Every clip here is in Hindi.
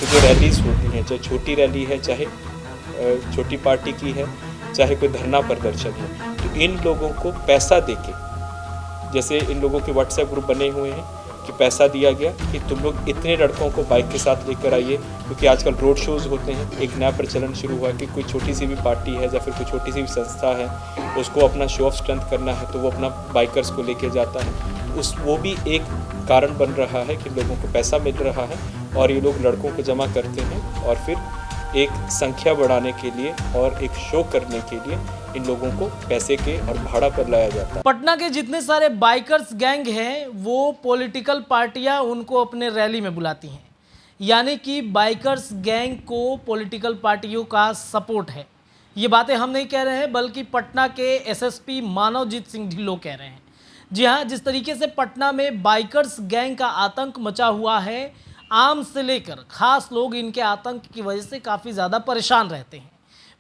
जो रैलीज होती हैं, चाहे छोटी रैली है, चाहे छोटी पार्टी की है, चाहे कोई धरना प्रदर्शन है, तो इन लोगों को पैसा देके, जैसे इन लोगों के व्हाट्सएप ग्रुप बने हुए हैं कि पैसा दिया गया कि तुम लोग इतने लड़कों को बाइक के साथ लेकर आइए, क्योंकि आजकल रोड शोज़ होते हैं। एक नया प्रचलन शुरू हुआ कि कोई छोटी सी भी पार्टी है या फिर कोई छोटी सी भी संस्था है, उसको अपना शो ऑफ स्ट्रेंथ करना है तो वो अपना बाइकर्स को लेके जाता है। वो भी एक कारण बन रहा है कि लोगों को पैसा मिल रहा है और ये लोग लड़कों को जमा करते हैं और फिर एक संख्या बढ़ाने के लिए और एक शो करने के लिए इन लोगों को पैसे के और भाड़ा पर लाया जाता है। पटना के जितने सारे बाइकर्स गैंग हैं वो पॉलिटिकल पार्टियां उनको अपने रैली में बुलाती हैं, यानी कि बाइकर्स गैंग को पॉलिटिकल पार्टियों का सपोर्ट है। ये बातें हम नहीं कह रहे हैं बल्कि पटना के एसएसपी मानवजीत सिंह ढिल्लों कह रहे हैं। जी हाँ, जिस तरीके से पटना में बाइकर्स गैंग का आतंक मचा हुआ है, आम से लेकर खास लोग इनके आतंक की वजह से काफ़ी ज़्यादा परेशान रहते हैं।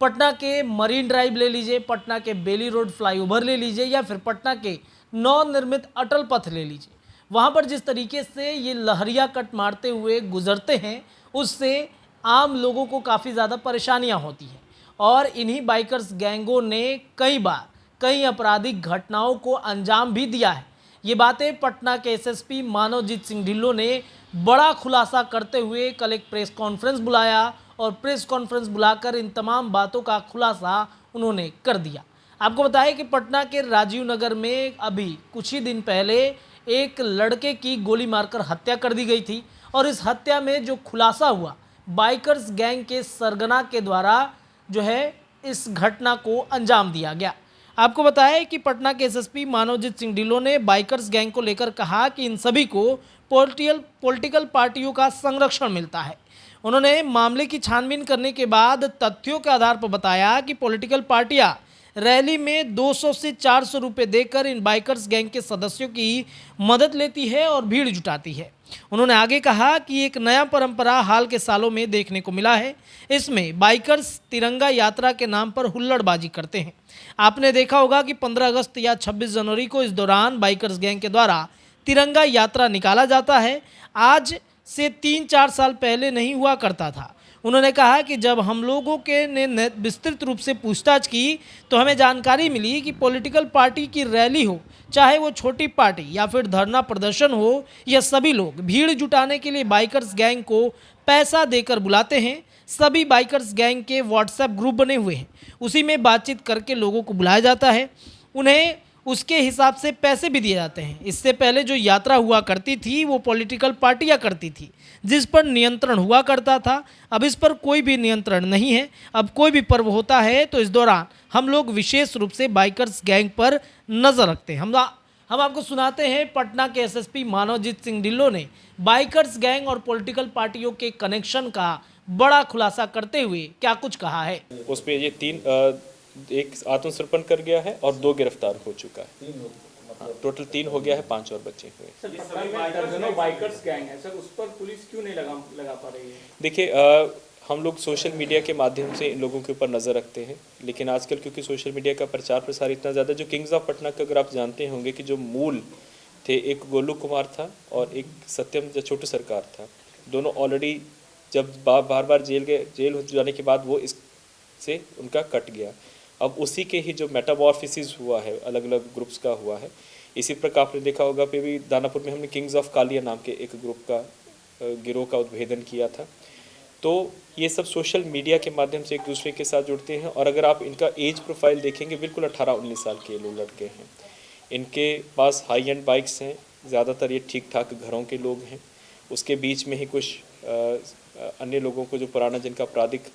पटना के मरीन ड्राइव ले लीजिए, पटना के बेली रोड फ्लाईओवर ले लीजिए या फिर पटना के नवनिर्मित अटल पथ ले लीजिए, वहाँ पर जिस तरीके से ये लहरिया कट मारते हुए गुजरते हैं उससे आम लोगों को काफ़ी ज़्यादा परेशानियाँ होती हैं। और इन्हीं बाइकर्स गैंगों ने कई बार कई आपराधिक घटनाओं को अंजाम भी दिया है। ये बातें पटना के एसएसपी मानवजीत सिंह ढिल्लों ने बड़ा खुलासा करते हुए कल एक प्रेस कॉन्फ्रेंस बुलाया और प्रेस कॉन्फ्रेंस बुलाकर इन तमाम बातों का खुलासा उन्होंने कर दिया। आपको बताएं कि पटना के राजीव नगर में अभी कुछ ही दिन पहले एक लड़के की गोली मारकर हत्या कर दी गई थी और इस हत्या में जो खुलासा हुआ, बाइकर्स गैंग के सरगना के द्वारा जो है इस घटना को अंजाम दिया गया। आपको बताया कि पटना के एसएसपी मानवजीत सिंह ढिल्लों ने बाइकर्स गैंग को लेकर कहा कि इन सभी को पॉलिटिकल पार्टियों का संरक्षण मिलता है। उन्होंने मामले की छानबीन करने के बाद तथ्यों के आधार पर बताया कि पॉलिटिकल पार्टियां रैली में 200 से 400 रुपये देकर इन बाइकर्स गैंग के सदस्यों की मदद लेती है और भीड़ जुटाती है। उन्होंने आगे कहा कि एक नया परंपरा हाल के सालों में देखने को मिला है। इसमें बाइकर्स तिरंगा यात्रा के नाम पर हुल्लड़बाजी करते हैं। आपने देखा होगा कि 15 अगस्त या 26 जनवरी को इस दौरान बाइकर्स गैंग के द्वारा तिरंगा यात्रा निकाला जाता है। आज से 3-4 साल पहले नहीं हुआ करता था। उन्होंने कहा कि जब हम लोगों के ने विस्तृत रूप से पूछताछ की तो हमें जानकारी मिली कि पॉलिटिकल पार्टी की रैली हो, चाहे वो छोटी पार्टी या फिर धरना प्रदर्शन हो, या सभी लोग भीड़ जुटाने के लिए बाइकर्स गैंग को पैसा देकर बुलाते हैं। सभी बाइकर्स गैंग के व्हाट्सएप ग्रुप बने हुए हैं, उसी में बातचीत करके लोगों को बुलाया जाता है, उन्हें उसके हिसाब से पैसे भी दिए जाते हैं। इससे पहले जो यात्रा हुआ करती थी वो पॉलिटिकल पार्टियां करती थी, जिस पर नियंत्रण हुआ करता था। अब इस पर कोई भी नियंत्रण नहीं है। अब कोई भी पर्व होता है तो इस दौरान हम लोग विशेष रूप से बाइकर्स गैंग पर नज़र रखते हैं। हम आपको सुनाते हैं पटना के एसएसपी मानवजीत सिंह ढिल्लों ने बाइकर्स गैंग और पॉलिटिकल पार्टियों के कनेक्शन का बड़ा खुलासा करते हुए क्या कुछ कहा है। उस पर ये एक आत्मसमर्पण कर गया है और 2 गिरफ्तार हो चुका है। टोटल 3 हो गया है, 5 और बचे हुए। बाइकर्स गैंग है सर, उस पर पुलिस क्यों नहीं लगा पा रही है? देखिए, हम लोग सोशल मीडिया के माध्यम से इन लोगों के ऊपर नज़र रखते हैं, लेकिन आजकल क्योंकि सोशल मीडिया का प्रचार प्रसार इतना ज़्यादा, जो किंग्स ऑफ पटना का अगर आप जानते होंगे कि जो मूल थे, एक गोलू कुमार था और एक सत्यम जो छोटू सरकार था, दोनों ऑलरेडी जब बार बार जेल हो जाने के बाद वो इससे उनका कट गया। अब उसी के ही जो मेटामॉर्फोसिस हुआ है, अलग अलग ग्रुप्स का हुआ है। इसी प्रकार आपने देखा होगा पे भी दानापुर में हमने किंग्स ऑफ कालिया नाम के एक ग्रुप का गिरोह का उद्भेदन किया था। तो ये सब सोशल मीडिया के माध्यम से एक दूसरे के साथ जुड़ते हैं। और अगर आप इनका एज प्रोफाइल देखेंगे, बिल्कुल 18-19 साल के लोग लड़के हैं। इनके पास हाई एंड बाइक्स हैं, ज़्यादातर ये ठीक ठाक घरों के लोग हैं। उसके बीच में ही कुछ अन्य लोगों को जो पुराना जिनका आपराधिक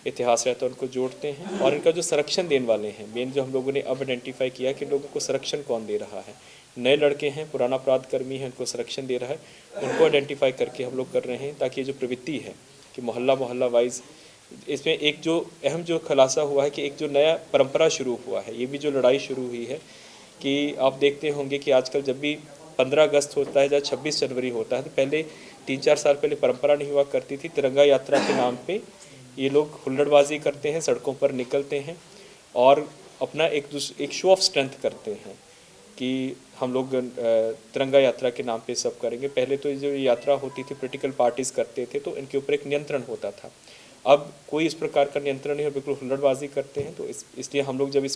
इतिहास रहता है उनको जोड़ते हैं। और इनका जो संरक्षण देने वाले हैं, मेन जो हम लोगों ने अब आइडेंटिफाई किया कि लोगों को संरक्षण कौन दे रहा है, नए लड़के हैं, पुराना अपराध कर्मी है, उनको संरक्षण दे रहा है, उनको आइडेंटिफाई करके हम लोग कर रहे हैं, ताकि ये जो प्रवृत्ति है कि मोहल्ला वाइज, इसमें एक जो अहम जो खुलासा हुआ है कि एक जो नया परंपरा शुरू हुआ है, ये भी जो लड़ाई शुरू हुई है कि आप देखते होंगे कि आजकल जब भी 15 अगस्त होता है या 26 जनवरी होता है, तो पहले 3-4 साल पहले परंपरा नहीं हुआ करती थी, तिरंगा यात्रा के नाम पे ये लोग हुल्लड़बाजी करते हैं, सड़कों पर निकलते हैं और अपना एक शो ऑफ स्ट्रेंथ करते हैं। कि हम लोग तिरंगा यात्रा के नाम पे सब करेंगे। पहले तो जो यात्रा होती थी पॉलिटिकल पार्टीज करते थे तो इनके ऊपर एक नियंत्रण होता था। अब कोई इस प्रकार का नियंत्रण नहीं है, बिल्कुल हुल्लड़बाजी करते हैं। तो इसलिए हम लोग जब इस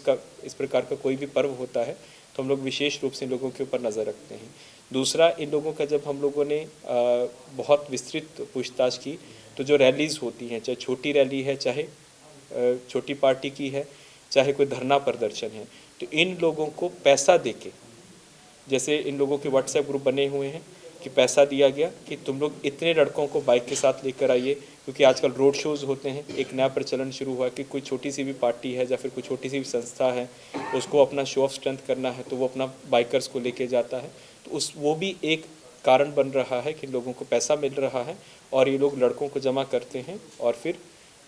प्रकार का कोई भी पर्व होता है तो हम लोग विशेष रूप से इन लोगों के ऊपर नज़र रखते हैं। दूसरा, इन लोगों का जब हम लोगों ने बहुत विस्तृत पूछताछ की तो जो रैलीज़ होती हैं, चाहे छोटी रैली है, चाहे छोटी पार्टी की है, चाहे कोई धरना प्रदर्शन है, तो इन लोगों को पैसा देके, जैसे इन लोगों के व्हाट्सएप ग्रुप बने हुए हैं कि पैसा दिया गया कि तुम लोग इतने लड़कों को बाइक के साथ लेकर आइए, क्योंकि आजकल रोड शोज़ होते हैं। एक नया प्रचलन शुरू हुआ कि कोई छोटी सी भी पार्टी है या फिर कोई छोटी सी भी संस्था है, उसको अपना शो ऑफ स्ट्रेंथ करना है तो वो अपना बाइकर्स को लेके जाता है। तो वो भी एक कारण बन रहा है कि लोगों को पैसा मिल रहा है और ये लोग लड़कों को जमा करते हैं और फिर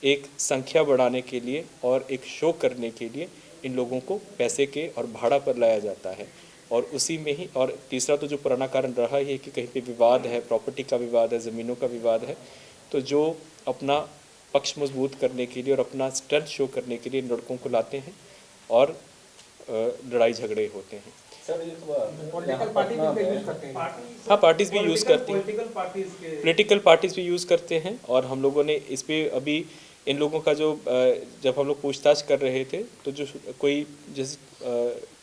एक संख्या बढ़ाने के लिए और एक शो करने के लिए इन लोगों को पैसे के और भाड़ा पर लाया जाता है। और उसी में ही, और तीसरा तो जो पुराना कारण रहा ही है कि कहीं पे विवाद है, प्रॉपर्टी का विवाद है, ज़मीनों का विवाद है, तो जो अपना पक्ष मजबूत करने के लिए और अपना स्ट्रेंथ शो करने के लिए इन लड़कों को लाते हैं और लड़ाई झगड़े होते हैं। पॉलिटिकल पार्टी भी यूज करते हैं। हाँ, पार्टीज भी यूज़ करती हैं, पॉलिटिकल पार्टीज भी यूज़ करते हैं। और हम लोगों ने इस पे अभी इन लोगों का जो जब हम लोग पूछताछ कर रहे थे तो जो कोई जैसे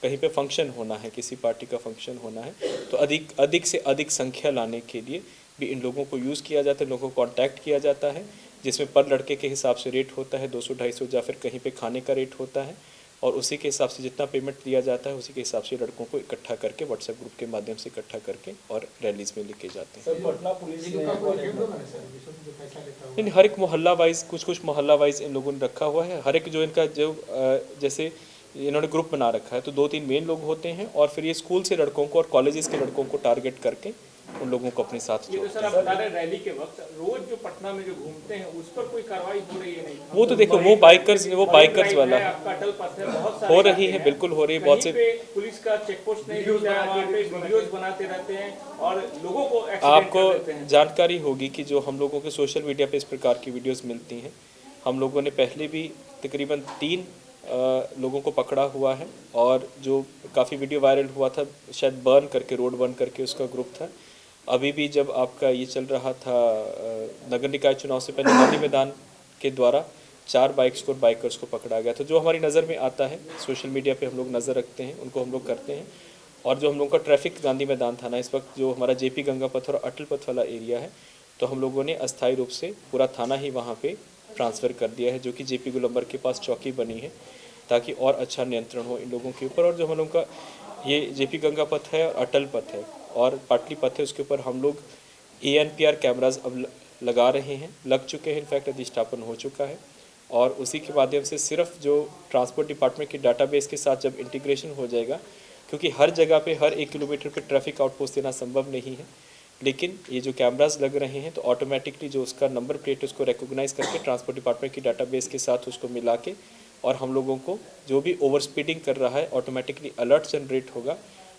कहीं पे फंक्शन होना है, किसी पार्टी का फंक्शन होना है, तो अधिक से अधिक संख्या लाने के लिए भी इन लोगों को यूज़ किया जाता है, लोगों को कॉन्टैक्ट किया जाता है, जिसमें पर लड़के के हिसाब से रेट होता है 200-250, या फिर कहीं पे खाने का रेट होता है, और उसी के हिसाब से जितना पेमेंट दिया जाता है उसी के हिसाब से लड़कों को इकट्ठा करके व्हाट्सएप ग्रुप के माध्यम से इकट्ठा करके और रैलीज में लेके जाते हैं। सर, पटना पुलिस ने इन हर एक मोहल्ला वाइज कुछ मोहल्ला वाइज इन लोगों ने रखा हुआ है। हर एक जो इनका जो जैसे इन्होंने ग्रुप बना रखा है तो 2-3 मेन लोग होते हैं और फिर ये स्कूल से लड़कों को और कॉलेजेस के लड़कों को टारगेट करके उन लोगों को अपने साथ ये तो जोड़ते सर आप बता रहे रैली के वक्त रोज जो पटना में जो घूमते हैं उस पर कोई कार्रवाई हो रही है? नहीं, वो तो देखो वो बाइकर्स वाला है, आपका अटल पथ है, बहुत सारे हो रही है, बिल्कुल हो रही है। बहुत से पुलिस का चेक पोस्ट नहीं होता है, वहाँ पे वीडियोस बनाते रहते हैं और लोगों को एक्सीडेंट आपको कर देते हैं। जानकारी होगी कि जो हम लोगों के सोशल मीडिया पे इस प्रकार की वीडियोस मिलती हैं, हम लोगों ने पहले भी तकरीबन 3 लोगों को पकड़ा हुआ है। और जो काफ़ी वीडियो वायरल हुआ था, शायद बर्न करके, रोड बर्न करके उसका ग्रुप था। अभी भी जब आपका ये चल रहा था नगर निकाय चुनाव से पहले, गांधी मैदान के द्वारा 4 बाइक्स और बाइकर्स को पकड़ा गया था। जो हमारी नज़र में आता है, सोशल मीडिया पे हम लोग नज़र रखते हैं, उनको हम लोग करते हैं। और जो हम लोग का ट्रैफिक गांधी मैदान था ना, इस वक्त जो हमारा जेपी गंगा पथ और अटल पथ वाला एरिया है, तो हम लोगों ने अस्थायी रूप से पूरा थाना ही वहाँ पे ट्रांसफ़र कर दिया है, जो कि जेपी गोलंबर के पास चौकी बनी है, ताकि और अच्छा नियंत्रण हो इन लोगों के ऊपर। और जो हम लोग का ये जेपी गंगा पथ है और अटल पथ है और पाटली पथ है, उसके ऊपर हम लोग ANPR कैमराज अब लगा रहे हैं, लग चुके हैं, इनफैक्ट अधिष्ठापन हो चुका है। और उसी के माध्यम से सिर्फ जो ट्रांसपोर्ट डिपार्टमेंट की डाटाबेस के साथ जब इंटीग्रेशन हो जाएगा, क्योंकि हर जगह पे हर 1 किलोमीटर पे ट्रैफिक आउटपोस्ट देना संभव नहीं है, लेकिन ये जो कैमराज लग रहे हैं तो ऑटोमेटिकली जो उसका नंबर प्लेट उसको रिकॉग्नाइज करके ट्रांसपोर्ट डिपार्टमेंट की डाटाबेस के साथ उसको मिला के, और हम लोगों को जो भी ओवर स्पीडिंग कर रहा है ऑटोमेटिकली अलर्ट जनरेट होगा,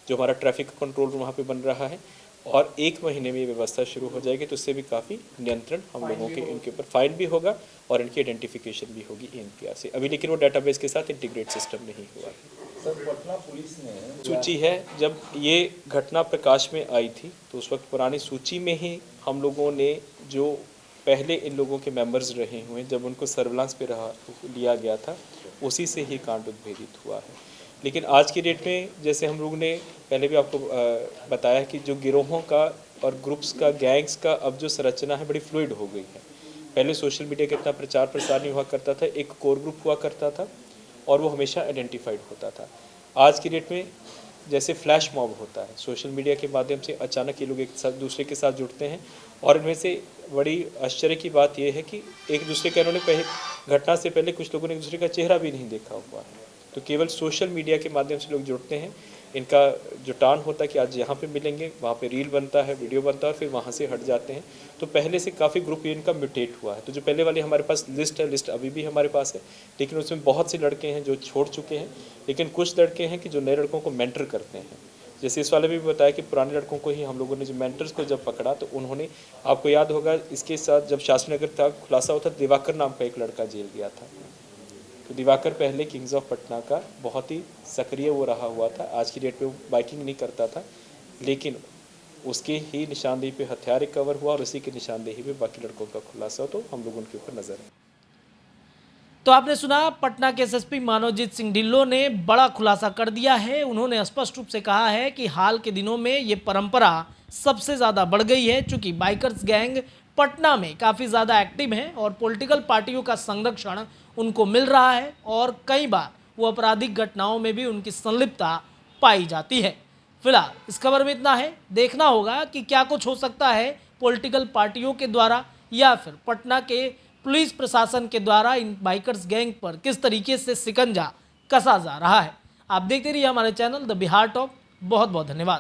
जो हमारा ट्रैफिक कंट्रोल रूम वहाँ पे बन रहा है। और 1 महीने में ये व्यवस्था शुरू हो जाएगी, तो उससे भी काफ़ी नियंत्रण हम लोगों के इनके ऊपर, फाइन भी होगा और इनकी आइडेंटिफिकेशन भी होगी ANPR से अभी, लेकिन वो डाटाबेस के साथ इंटीग्रेट सिस्टम नहीं हुआ है। सर, पटना पुलिस ने सूची है, जब ये घटना प्रकाश में आई थी तो उस वक्त पुरानी सूची में ही हम लोगों ने जो पहले इन लोगों के मेंबर्स रहे हुए, जब उनको सर्विलांस पे लिया गया था, उसी से ही कांड उद्भेदित हुआ है। लेकिन आज की डेट में, जैसे हम लोग ने पहले भी आपको बताया कि जो गिरोहों का और ग्रुप्स का, गैंग्स का अब जो संरचना है बड़ी फ्लूइड हो गई है। पहले सोशल मीडिया का इतना प्रचार प्रसार नहीं हुआ करता था, एक कोर ग्रुप हुआ करता था और वो हमेशा आइडेंटिफाइड होता था। आज की डेट में जैसे फ्लैश मॉब होता है, सोशल मीडिया के माध्यम से अचानक ये लोग एक साथ दूसरे के साथ जुड़ते हैं, और इनमें से बड़ी आश्चर्य की बात यह है कि एक दूसरे का, इन्होंने घटना से पहले कुछ लोगों ने एक दूसरे का चेहरा भी नहीं देखा हुआ है, तो केवल सोशल मीडिया के माध्यम से लोग जुड़ते हैं। इनका जुटान होता है कि आज यहाँ पे मिलेंगे, वहाँ पे रील बनता है, वीडियो बनता है और फिर वहाँ से हट जाते हैं। तो पहले से काफ़ी ग्रुप इनका म्यूटेट हुआ है। तो जो पहले वाली हमारे पास लिस्ट है, लिस्ट अभी भी हमारे पास है, लेकिन उसमें बहुत से लड़के हैं जो छोड़ चुके हैं, लेकिन कुछ लड़के हैं कि जो नए लड़कों को मेंटर करते हैं। जैसे इस वाले में भी बताया कि पुराने लड़कों को ही हम लोगों ने जो मेंटर्स को जब पकड़ा, तो उन्होंने, आपको याद होगा इसके साथ जब शास्त्री नगर था खुलासा होता, दिवाकर नाम का एक लड़का जेल गया था, तो दिवाकर पहले किंग्स ऑफ पटना का बहुत ही सक्रिय वो रहा हुआ था। आज की डेट में वो बाइकिंग नहीं करता था, लेकिन उसके ही निशानदेही पे हथियार रिकवर हुआ और उसी की निशानदेही पे बाकी लड़कों का खुलासा, तो हम लोग उनके ऊपर नजर है। तो आपने सुना, पटना के एसएसपी मानवजीत सिंह ढिल्लों ने बड़ा खुलासा कर दिया है। उन्होंने स्पष्ट रूप से कहा है कि हाल के दिनों में ये परंपरा सबसे ज़्यादा बढ़ गई है, चूँकि बाइकर्स गैंग पटना में काफ़ी ज़्यादा एक्टिव हैं और पॉलिटिकल पार्टियों का संरक्षण उनको मिल रहा है और कई बार वो आपराधिक घटनाओं में भी उनकी संलिप्तता पाई जाती है। फिलहाल इस खबर में इतना है। देखना होगा कि क्या कुछ हो सकता है पॉलिटिकल पार्टियों के द्वारा या फिर पटना के पुलिस प्रशासन के द्वारा इन बाइकर्स गैंग पर किस तरीके से शिकंजा कसा जा रहा है। आप देखते रहिए हमारे चैनल द बिहार टॉक। बहुत बहुत धन्यवाद।